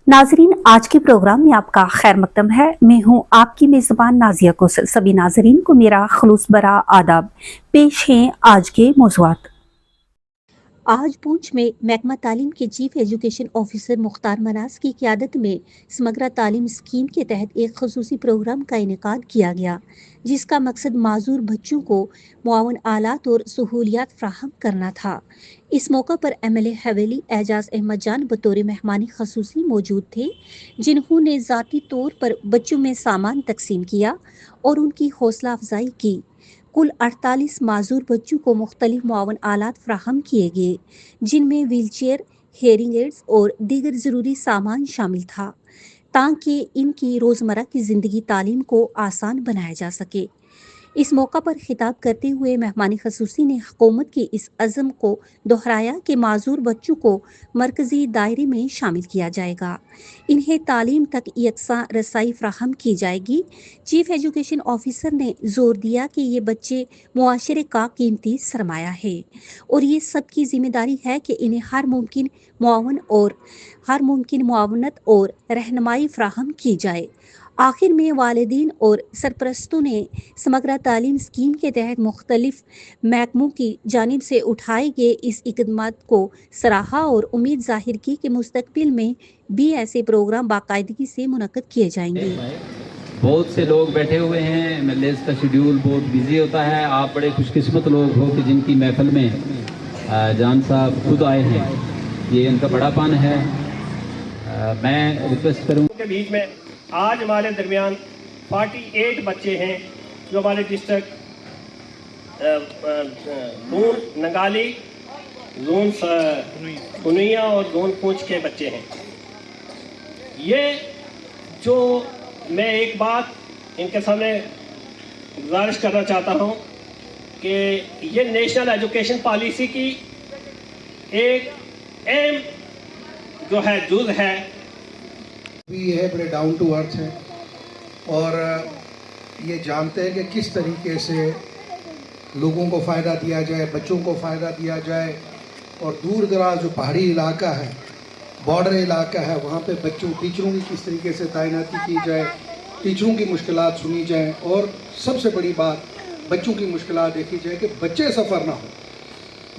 नाजरीन, आज के प्रोग्राम में आपका खैर मकदम है। मैं हूं आपकी मेज़बान नाजिया कोसल। सभी नाजरीन को मेरा खलूस भरा आदाब। पेश हैं आज के मौज़ूआत। आज पूंछ में महकमा तालीम के चीफ एजुकेशन ऑफिसर मुख्तार मनास की क़यादत में समग्रा तालीम स्कीम के तहत एक खसूसी प्रोग्राम का इनेकाद किया गया, जिसका मकसद माजूर बच्चों को मुआवन आलात और सहूलियात फ्राहम करना था। इस मौका पर MLA हवेली एजाज अहमद जान बतौर मेहमानी खसूसी मौजूद थे, जिन्होंने ज़ाती तौर पर बच्चों में सामान तकसीम किया और उनकी हौसला अफजाई की। कुल 48 माजूर बच्चों को मुख्तलिफ मुआवन आलात फ्राहम किए गए, जिनमें व्हीलचेयर, हेयरिंग एड्स और दीगर ज़रूरी सामान शामिल था, ताकि इनकी रोज़मर्रा की ज़िंदगी तालीम को आसान बनाया जा सके। इस मौका पर खिताब करते हुए मेहमानी खसूसी ने हुकूमत की इस अज़म को दोहराया कि माजूर बच्चों को मरकज़ी दायरे में शामिल किया जाएगा, इन्हें तालीम तक यकसा रसाई फ्राहम की जाएगी। चीफ एजुकेशन ऑफिसर ने जोर दिया कि ये बच्चे मुआशरे का कीमती सरमाया है और ये सबकी जिम्मेदारी है कि इन्हें हर मुमकिन मुआवनत और रहनुमाई फ्राहम की जाए। आखिर में वालिदीन और सरपरस्तों ने समग्रा तालीम स्कीम के तहत मुख्तलिफ महकमों की जानिब से उठाए गए इस इक़दाम को सराहा और उम्मीद जाहिर की कि मुस्तक़बिल में भी ऐसे प्रोग्राम बाकायदगी से मुनक्कद किए जाएंगे। बहुत से लोग बैठे हुए हैं, MLAs का शेड्यूल बहुत बिजी होता है। आप बड़े खुशकिस्मत लोग हो कि जिनकी महफिल में जान साहब खुद आए हैं, ये इनका बड़ापन है। मैं रिक्वेस्ट करूँ के बीच में आज हमारे दरमियान 48 बच्चे हैं जो हमारे डिस्ट्रिक्ट जोन नंगाली, जोन कुनिया और जोन पूंछ के बच्चे हैं। ये जो मैं एक बात इनके सामने गुजारिश करना चाहता हूँ कि ये नेशनल एजुकेशन पॉलिसी की एक अहम जो है जुज़ है, भी है, बड़े डाउन टू अर्थ है और ये जानते हैं कि किस तरीके से लोगों को फ़ायदा दिया जाए, बच्चों को फ़ायदा दिया जाए। और दूर दराज जो पहाड़ी इलाका है, बॉर्डर इलाका है, वहाँ पे बच्चों टीचरों की किस तरीके से तैनाती की जाए, टीचरों की मुश्किलात सुनी जाए और सबसे बड़ी बात बच्चों की मुश्किलात देखी जाए कि बच्चे सफ़र ना हो।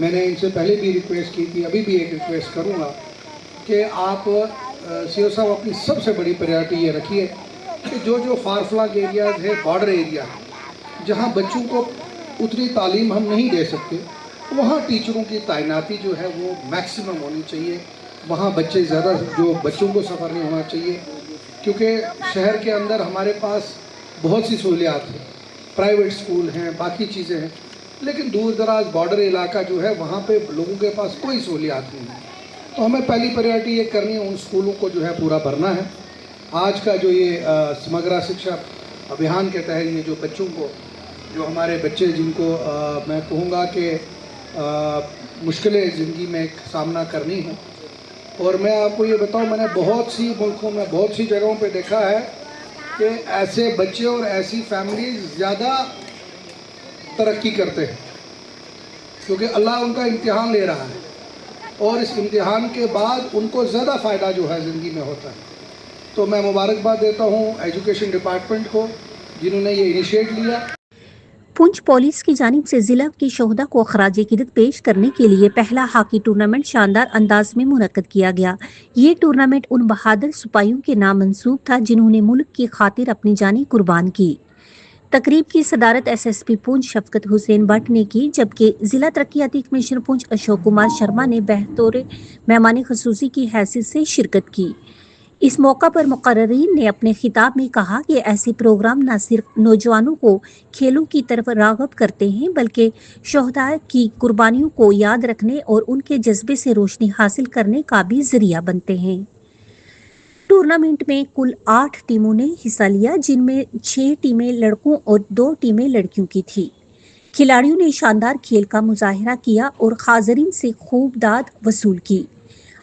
मैंने इनसे पहले भी रिक्वेस्ट की थी, अभी भी एक रिक्वेस्ट करूँगा कि आप सीओ साहब अपनी सबसे बड़ी प्रायोरिटी ये रखिए कि जो फार फ्लंग एरियाज़ है, बॉर्डर एरिया है, जहाँ बच्चों को उतनी तालीम हम नहीं दे सकते, वहाँ टीचरों की तैनाती जो है वो मैक्सिमम होनी चाहिए। वहाँ बच्चे ज़्यादा, जो बच्चों को सफ़र नहीं होना चाहिए, क्योंकि शहर के अंदर हमारे पास बहुत सी सहूलियात हैं, प्राइवेट स्कूल हैं, बाकी चीज़ें हैं, लेकिन दूर दराज बॉर्डर इलाका जो है वहाँ पे लोगों के पास कोई सहूलियात नहीं है। तो हमें पहली प्रायोरिटी ये करनी है, उन स्कूलों को जो है पूरा भरना है। आज का जो ये समग्रा शिक्षा अभियान के तहत ये जो बच्चों को, जो हमारे बच्चे जिनको मैं कहूँगा कि मुश्किलें ज़िंदगी में सामना करनी है, और मैं आपको ये बताऊँ, मैंने बहुत सी मुल्कों में, बहुत सी जगहों पे देखा है कि ऐसे बच्चे और ऐसी फैमिली ज़्यादा तरक्की करते हैं, क्योंकि अल्लाह उनका इम्तिहान ले रहा है और इस इम्तिहान के बाद उनको ज़्यादा फ़ायदा जो है ज़िंदगी में होता है। तो मैं मुबारकबाद देता हूँ एजुकेशन डिपार्टमेंट को, जिन्होंने ये इनिशिएट लिया। पुंछ पुलिस की जानिब से जिला के शोहदा को खराज-ए-क़ीदत पेश करने के लिए पहला हॉकी टूर्नामेंट शानदार अंदाज में मुनक्कद किया गया। ये टूर्नामेंट उन बहादुर सिपाहियों के नाम मंसूब था जिन्होंने मुल्क की खातिर अपनी जानें कुर्बान की। तकरीब की सदारत SSP पुंछ शफकत हुसैन भट्ट ने की, जबकि जिला तरक्याती कमिश्नर पुंछ अशोक कुमार शर्मा ने बतौर मेहमान खसूसी की हैसियत से शिरकत की। इस मौका पर मुकर्ररीन ने अपने खिताब में कहा कि ऐसे प्रोग्राम न सिर्फ नौजवानों को खेलों की तरफ राग़िब करते हैं, बल्कि शोहदा की कुर्बानियों को याद रखने और उनके जज्बे से रोशनी हासिल करने का भी जरिया बनते हैं। टूर्नामेंट में कुल 8 टीमों ने हिस्सा लिया, जिनमें 6 टीमें लड़कों और 2 टीमें लड़कियों की थी। खिलाड़ियों ने शानदार खेल का मुजाहिरा किया और हाज़रीन से खूब दाद वसूल की।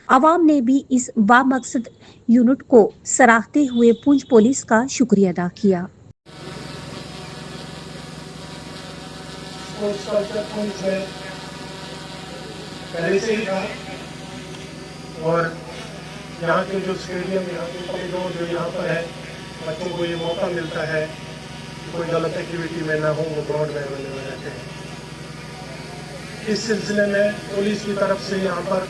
आवाम ने भी इस बामकसद यूनिट को सराहते हुए पुंछ पुलिस का शुक्रिया अदा किया। पहले से ही था और یہاں کے جو اسٹیڈیم، یہاں کے کوریڈور جو یہاں پر ہے، بچوں کو یہ موقع ملتا ہے کہ کوئی غلط ایکٹیویٹی میں نہ ہو، وہ گراؤنڈ میں اویلیبل رہتے ہیں۔ اس سلسلے میں پولیس کی طرف سے یہاں پر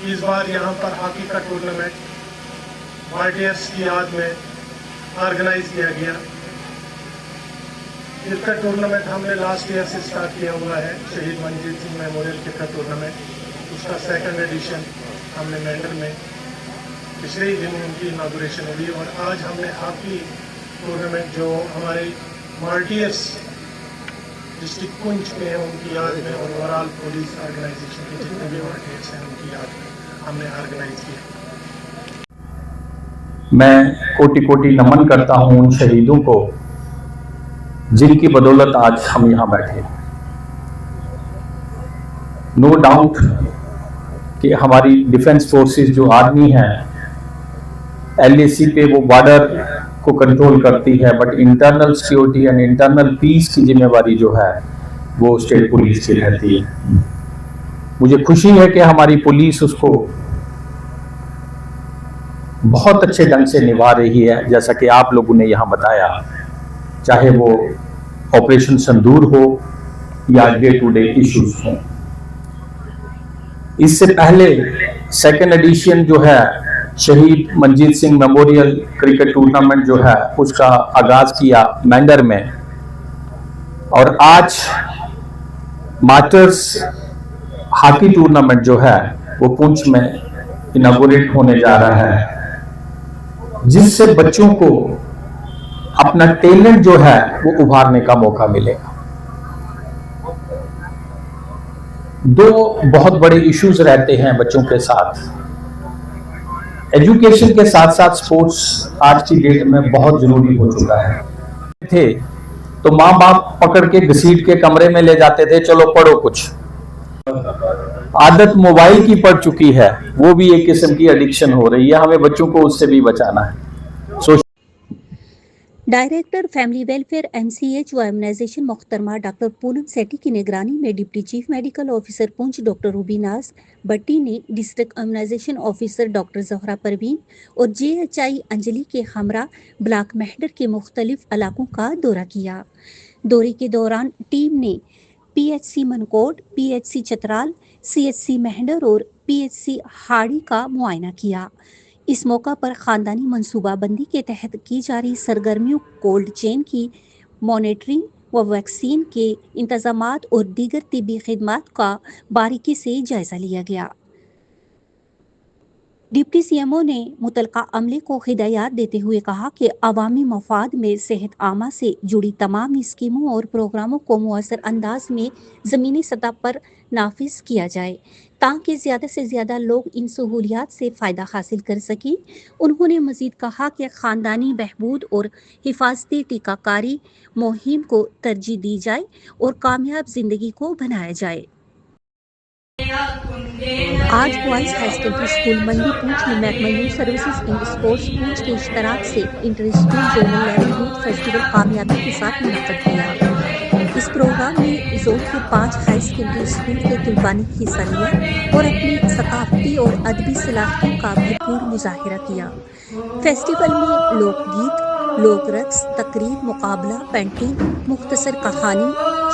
اس بار یہاں پر ہاکی کا ٹورنامنٹ مارٹیئرس کی یاد میں آرگنائز کیا گیا۔ کرکٹ ٹورنامنٹ ہم نے لاسٹ ایئر سے اسٹارٹ کیا ہوا ہے، شہید Manjit Singh memorial cricket tournament, اس کا سیکنڈ ایڈیشن ہم نے مینڈل میں پچھلے ہی دن ان کی اناگوریشن ہوئی، اور آج ہم نے ہاکی ٹورنامنٹ جو ہمارے مارٹیئرس ڈسٹرکٹ پونچھ کے ہیں ان کی یاد میں، اور اوور آل پولیس آرگنائزیشن کے جتنے بھی مارٹیئرس ہیں ان کی یاد میں ہم نے آرگنائز کیا۔ میں کوٹی کوٹی نمن کرتا ہوں ان شہیدوں کو جن کی بدولت آج ہم یہاں بیٹھے۔ نو ڈاؤٹ کہ ہماری ڈیفنس فورسز جو آرمی ہیں، LAC پہ وہ بارڈر کو کنٹرول کرتی ہے، but internal security and internal peace کی ذمہ داری جو ہے وہ اسٹیٹ پولیس کی رہتی ہے۔ مجھے خوشی ہے کہ ہماری پولیس اس کو بہت اچھے ڈھنگ سے نبھا رہی ہے، جیسا کہ آپ لوگوں نے یہاں بتایا، چاہے وہ آپریشن سندور ہو یا ڈے ٹو ڈے ایشوز ہوں۔ اس سے پہلے سیکنڈ ایڈیشن جو ہے شہید Manjit Singh memorial cricket tournament جو ہے اس کا آغاز کیا مینڈر میں، اور آج ماسٹرز ہاکی ٹورنامنٹ جو ہے وہ پونچھ میں اناگوریٹ ہونے جا رہا ہے، جس سے بچوں کو اپنا ٹیلنٹ جو ہے وہ ابھارنے کا موقع ملے گا۔ دو بہت بڑے ایشوز رہتے ہیں بچوں کے ساتھ، ایجوکیشن کے ساتھ ساتھ سپورٹس آج کی ڈیٹ میں بہت ضروری ہو چکا ہے۔ تھے تو ماں باپ پکڑ کے گھسیٹ کے کمرے میں لے جاتے تھے، چلو پڑھو کچھ۔ عادت موبائل کی پڑ چکی ہے، وہ بھی ایک قسم کی ایڈکشن ہو رہی ہے، ہمیں بچوں کو اس سے بھی بچانا ہے۔ ڈائریکٹر فیملی ویلفیئر MCH و امیونائزیشن محترمہ ڈاکٹر پونم سیٹھی کی نگرانی میں deputy chief medical officer Poonch doctor Ruby Naz Bati نے district immunization officer doctor Zahra Parveen اور JHI انجلی کے ہمراہ بلاک مہڈر کے مختلف علاقوں کا دورہ کیا۔ دورے کے دوران ٹیم نے PHC Mankot, PHC Chitral, CHC مہڈر اور PHC ہاڑی کا معائنہ کیا۔ اس موقع پر خاندانی منصوبہ بندی کے تحت کی جا رہی سرگرمیوں، کولڈ چین کی مانیٹرنگ و ویکسین کے انتظامات اور دیگر طبی خدمات کا باریکی سے جائزہ لیا گیا۔ ڈپٹی CMO نے متعلقہ عملے کو ہدایات دیتے ہوئے کہا کہ عوامی مفاد میں صحت عامہ سے جڑی تمام اسکیموں اور پروگراموں کو مؤثر انداز میں زمینی سطح پر نافذ کیا جائے تاکہ زیادہ سے زیادہ لوگ ان سہولیات سے فائدہ حاصل کر سکیں۔ انہوں نے مزید کہا کہ خاندانی بہبود اور حفاظتی ٹیکہ کاری مہم کو ترجیح دی جائے اور کامیاب زندگی کو بنایا جائے۔ آج بوائز ہائی سیکنڈری اسکول منڈی پونچھ میں محکمہ youth services and sports Poonch کے اشتراک سے inter school zonal level youth festival کامیابی کے ساتھ منعقد کیا۔ اس پروگرام میں زون کے 5 ہائی سیکنڈری اسکول کے طلباء نے حصہ لیا اور اپنی ثقافتی اور ادبی صلاحیتوں کا بھرپور مظاہرہ کیا۔ فیسٹیول میں لوک گیت، لوک رقص، تقریب، مقابلہ، پینٹنگ، مختصر کہانی،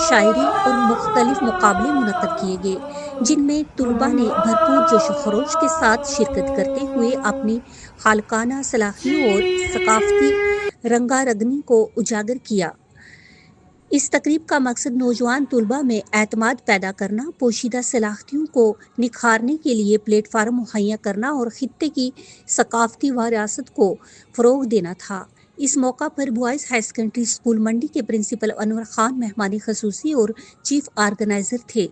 شاعری اور مختلف مقابلے منعقد کیے گئے، جن میں طلباء نے بھرپور جوش و خروش کے ساتھ شرکت کرتے ہوئے اپنی خالقانہ صلاحیتوں اور ثقافتی رنگا رنگی کو اجاگر کیا۔ اس تقریب کا مقصد نوجوان طلباء میں اعتماد پیدا کرنا، پوشیدہ صلاحیتوں کو نکھارنے کے لیے پلیٹ فارم مہیا کرنا اور خطے کی ثقافتی وراثت کو فروغ دینا تھا۔ اس موقع پر بوائز ہائی سیکنڈری اسکول منڈی کے پرنسپل انور خان مہمان خصوصی اور چیف آرگنائزر تھے،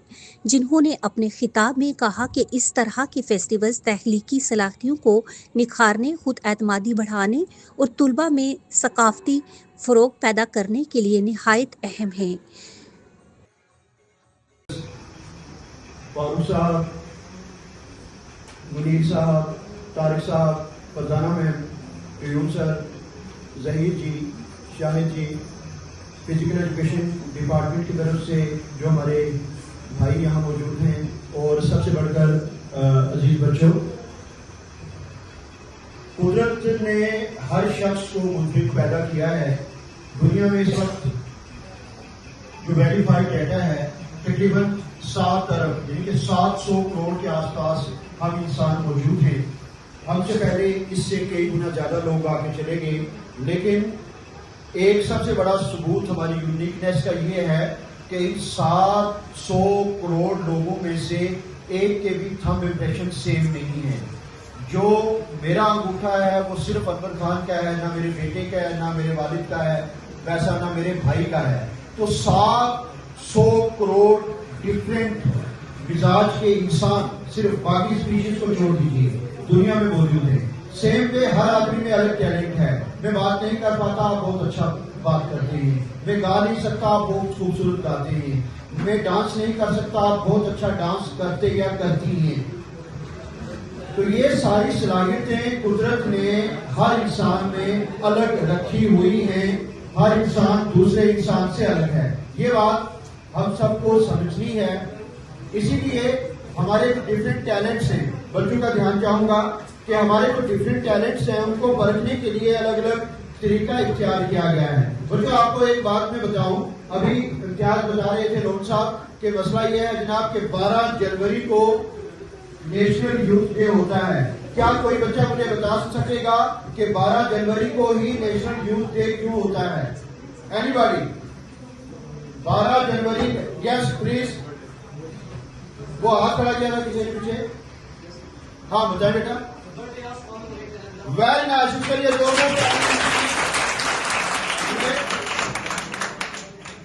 جنہوں نے اپنے خطاب میں کہا کہ اس طرح کے فیسٹیولز تخلیقی صلاحیتوں کو نکھارنے، خود اعتمادی بڑھانے اور طلباء میں ثقافتی فروغ پیدا کرنے کے لیے نہایت اہم ہیں۔ فاروق صاحب، منیر صاحب، طارق صاحب، فرزانہ میم، قیوم سر، ظہیر جی، شاہد جی، فزیکل ایجوکیشن ڈپارٹمنٹ کی طرف سے جو ہمارے بھائی یہاں موجود ہیں، اور سب سے بڑھ کر अजीज बच्चों, कुदरत ने हर शख्स को मुंफिक पैदा किया है। दुनिया में इस वक्त जो वेरीफाइड डाटा है तकरीबन 7 अरब यानी कि 700 करोड़ के आसपास हम इंसान मौजूद हैं। हमसे पहले इससे कई गुना ज़्यादा लोग आके चले गए, लेकिन एक सबसे बड़ा सबूत हमारी यूनिकनेस का ये है कि इन 700 करोड़ लोगों में से एक के भी थंब इम्प्रेशन सेम नहीं है। जो मेरा अंगूठा है वो सिर्फ अकबर खान का है, ना मेरे बेटे का है, ना मेरे वालिद का है, वैसा ना मेरे भाई का है। तो 700 करोड़ डिफरेंट मिजाज के इंसान सिर्फ बाकी स्पीशीज को छोड़ दीजिए दुनिया में मौजूद है। सेम वे हर आदमी में अलग टैलेंट है। मैं बात नहीं कर पाता, आप बहुत अच्छा बात करते हैं। मैं गा नहीं सकता, आप बहुत खूबसूरत गाते हैं। मैं डांस नहीं कर सकता, आप बहुत अच्छा डांस करते या करती हैं। तो ये सारी सलाहियतें कुदरत ने हर इंसान में अलग रखी हुई हैं। हर इंसान दूसरे इंसान से अलग है, ये बात हम सबको समझनी है। इसीलिए हमारे जो डिफरेंट टैलेंट्स हैं, बच्चों का ध्यान चाहूंगा कि हमारे जो डिफरेंट टैलेंट्स हैं उनको परखने के लिए अलग अलग तरीका इख्तियार किया गया है। बच्चों, आपको एक बात मैं बताऊं, अभी इम्तियाज बता रहे थे लोन साहब कि मसला ये है जनाब कि 12 जनवरी को नेशनल यूथ डे होता है। क्या कोई बच्चा मुझे बता सकेगा कि 12 जनवरी को ही नेशनल यूथ डे क्यों होता है? एनीबॉडी? 12 January, yes please. वो हाथ खड़ा किया था किसी ने पीछे? हाँ बताए बेटा। वेरी नाइस, चलिए दोनों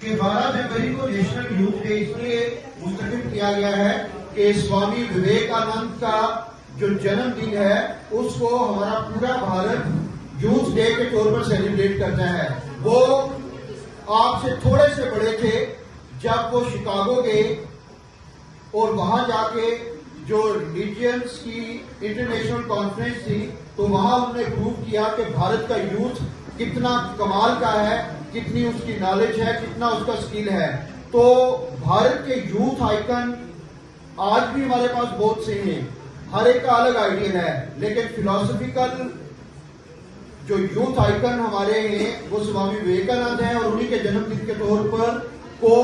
कि 12 जनवरी को नेशनल यूथ डे इसलिए मुंतखब किया गया है कि स्वामी विवेकानंद का जो जन्मदिन है उसको हमारा पूरा भारत यूथ डे के तौर पर सेलिब्रेट करता है। वो आपसे थोड़े से बड़े थे जब वो शिकागो गए और वहां जाके जो रिलीजियंस की इंटरनेशनल कॉन्फ्रेंस थी तो वहां उन्होंने प्रूव किया कि भारत का यूथ कितना कमाल का है, कितनी उसकी नॉलेज है, कितना उसका स्किल है। तो भारत के यूथ आइकन आज भी हमारे पास बहुत से हैं, हर एक का अलग आइडियल है, लेकिन फिलोसफिकल जो यूथ आइकन हमारे हैं वो स्वामी विवेकानंद हैं और उन्हीं के जन्मदिन के तौर पर को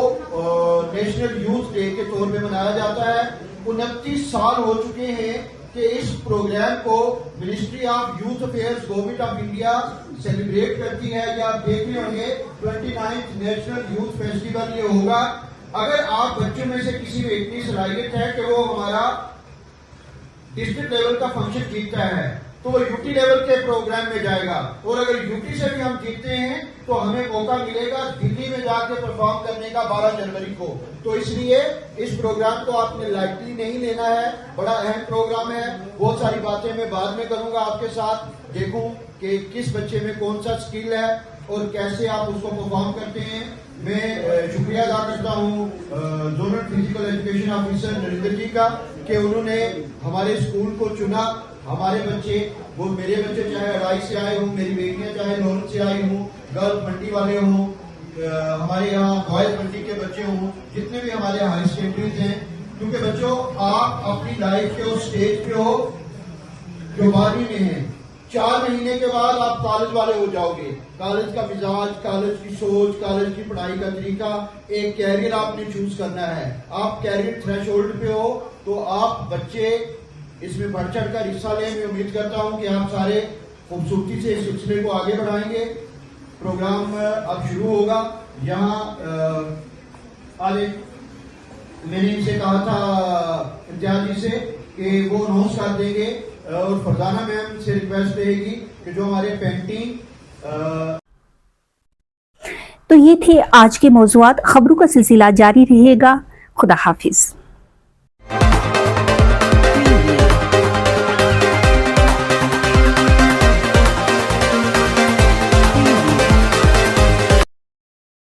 नेशनल यूथ डे के तौर पे मनाया जाता है। 29 साल हो चुके हैं कि इस प्रोग्राम को ministry of youth affairs government of India celebrate करती है। या आप देख रहे होंगे 29th नेशनल यूथ फेस्टिवल ये होगा। अगर आप बच्चों में से किसी में इतनी सलाहियत है कि वो हमारा डिस्ट्रिक्ट लेवल का फंक्शन जीतता है तो वो यूटी लेवल के प्रोग्राम में जाएगा, और अगर यूटी से भी हम जीतते हैं तो हमें मौका मिलेगा दिल्ली में जाकर परफॉर्म करने का 12 जनवरी को। तो इसलिए इस प्रोग्राम को आपने लाइटली नहीं लेना है, बड़ा अहम प्रोग्राम है। बहुत सारी बातें मैं बाद में करूंगा आपके साथ, देखूं कि किस बच्चे में कौन सा स्किल है और कैसे आप उसको परफॉर्म करते हैं। मैं शुक्रिया अदा करता हूँ zonal physical education officer Narendra ji का कि उन्होंने हमारे स्कूल को चुना। हमारे बच्चे, वो मेरे बच्चे चाहे अड़ाई से आए हों, मेरी बेटियां चाहे लोन से आई हों, गर्ल्स मंडी वाले हों, हमारे यहाँ बॉयज मंडी के बच्चे हों, जितने भी हमारे हाई सेकेंडरीज हैं, क्योंकि बच्चों आप अपनी लाइफ के उस स्टेज पे हो जो 12वीं में है। 4 महीने के बाद आप कॉलेज वाले हो जाओगे। कॉलेज का मिजाज, कॉलेज की सोच, कॉलेज की पढ़ाई का तरीका, एक कैरियर आपने चूज करना है। आप कैरियर थ्रेशोल्ड पे हो तो आप बच्चे इसमें बढ़ चढ़ कर हिस्सा लें। मैं उम्मीद करता हूं कि आप सारे खूबसूरती से इस सिलसिले को आगे बढ़ाएंगे। प्रोग्राम अब शुरू होगा। यहाँ आज मैंने इनसे कहा था इम्तियाज जी से कि वो अनाउंस कर देंगे और फरजाना मैम से रिक्वेस्ट रहेगी कि जो हमारे पेंटिंग तो ये थे आज के मौजूआत। खबरों का सिलसिला जारी रहेगा। खुदा हाफिज।